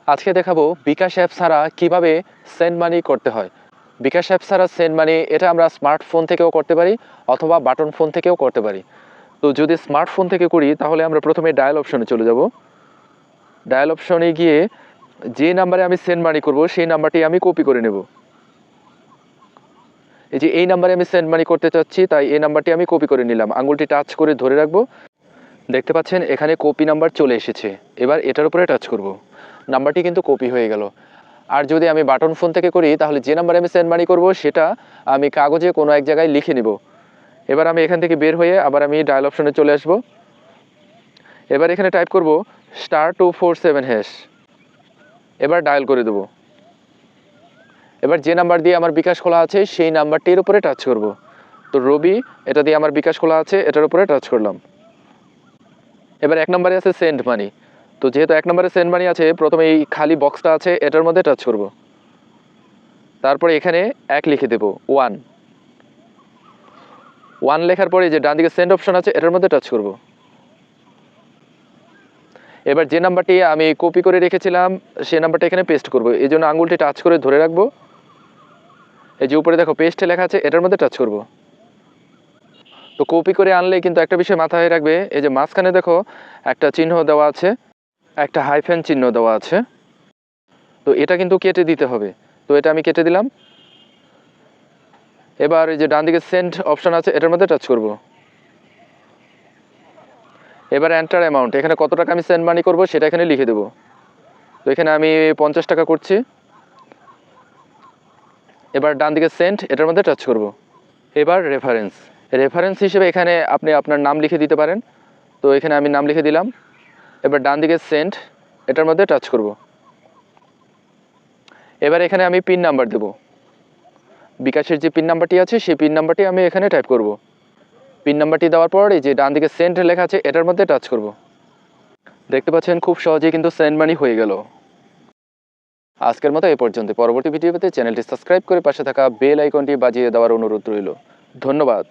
আজকে দেখাবো বিকাশ অ্যাপ ছাড়া কিভাবে সেন্ড মানি করতে হয়। বিকাশ অ্যাপ ছাড়া সেন্ড মানি এটা আমরা স্মার্টফোন থেকেও করতে পারি অথবা বাটন ফোন থেকেও করতে পারি। তো যদি স্মার্টফোন থেকে করি তাহলে আমরা প্রথমে ডায়াল অপশনে চলে যাব। ডায়াল অপশনে গিয়ে যে নাম্বারে আমি সেন্ড মানি করব সেই নাম্বারটি আমি কপি করে নেব। এই যে এই নাম্বারে আমি সেন্ড মানি করতে চাচ্ছি, তাই এই নাম্বারটি আমি কপি করে নিলাম। আঙুলটি টাচ করে ধরে রাখবো। দেখতে পাচ্ছেন এখানে কপি নাম্বার চলে এসেছে। এবার এটার উপরে টাচ করব। নাম্বারটি কিন্তু কপি হয়ে গেল। আর যদি আমি বাটন ফোন থেকে করি তাহলে যে নাম্বারে আমি সেন্ড মানি করব সেটা আমি কাগজে কোনো এক জায়গায় লিখে নিব। এবার আমি এখান থেকে বের হয়ে আবার আমি ডায়াল অপশনে চলে আসব। এবার এখানে টাইপ করব *247#। এবার ডায়াল করে দেব। এবার যে নাম্বার দিয়ে আমার বিকাশ খোলা আছে সেই নাম্বারটির উপরে টাচ করব। তো রবি, এটা দিয়ে আমার বিকাশ খোলা আছে, এটার উপরে টাচ করলাম। এবার এক নম্বরে আছে সেন্ড মানি। তো যেহেতু এক নম্বরে সেন্ড মানি আছে, প্রথমে এই খালি বক্সটা আছে এটার মধ্যে টাচ করব। তারপরে এখানে 1 লিখে দেব, 1 লেখার পরে যে ডান দিকে সেন্ড অপশন আছে এটার মধ্যে টাচ করব। এবার যে নাম্বারটি আমি কপি করে রেখেছিলাম সেই নাম্বারটা এখানে পেস্ট করব। এই জন্য আঙুলটি টাচ করে ধরে রাখবো। এই যে উপরে দেখো পেস্টে লেখা আছে এটার মধ্যে টাচ করব। তো কপি করে আনলে কিন্তু একটা বিষয় মাথায় রাখবে, এই যে মাঝখানে দেখো একটা চিহ্ন দেওয়া আছে, একটা হাইফেন চিহ্ন দেওয়া আছে। তো এটা কিন্তু কেটে দিতে হবে। তো এটা আমি কেটে দিলাম। এবার এই যে ডান দিকে সেন্ড অপশন আছে এটার মধ্যে টাচ করব। এবার এন্টার অ্যামাউন্ট, এখানে কত টাকা আমি সেন্ড মানি করব সেটা এখানে লিখে দেব। তো এখানে আমি 50 টাকা করছি। এবার ডান দিকে সেন্ড এটার মধ্যে টাচ করব। এবার রেফারেন্স হিসেবে এখানে আপনি আপনার নাম লিখে দিতে পারেন। তো এখানে আমি নাম লিখে দিলাম। এবার ডান দিকে সেন্ড এটার মধ্যে টাচ করব। এবার এখানে আমি পিন নাম্বার দেব। বিকাশের যে পিন নাম্বারটি আছে সেই পিন নাম্বারটি আমি এখানে টাইপ করব। পিন নাম্বারটি দেওয়ার পর এই যে ডান দিকে সেন্ড লেখা আছে এটার মধ্যে টাচ করব। দেখতে পাচ্ছেন খুব সহজেই কিন্তু সেন্ড মানি হয়ে গেল। আজকের মতো এই পর্যন্ত। পরবর্তী ভিডিও পেতে চ্যানেলটি সাবস্ক্রাইব করে পাশে থাকা বেল আইকনটি বাজিয়ে দেওয়ার অনুরোধ রইল। ধন্যবাদ।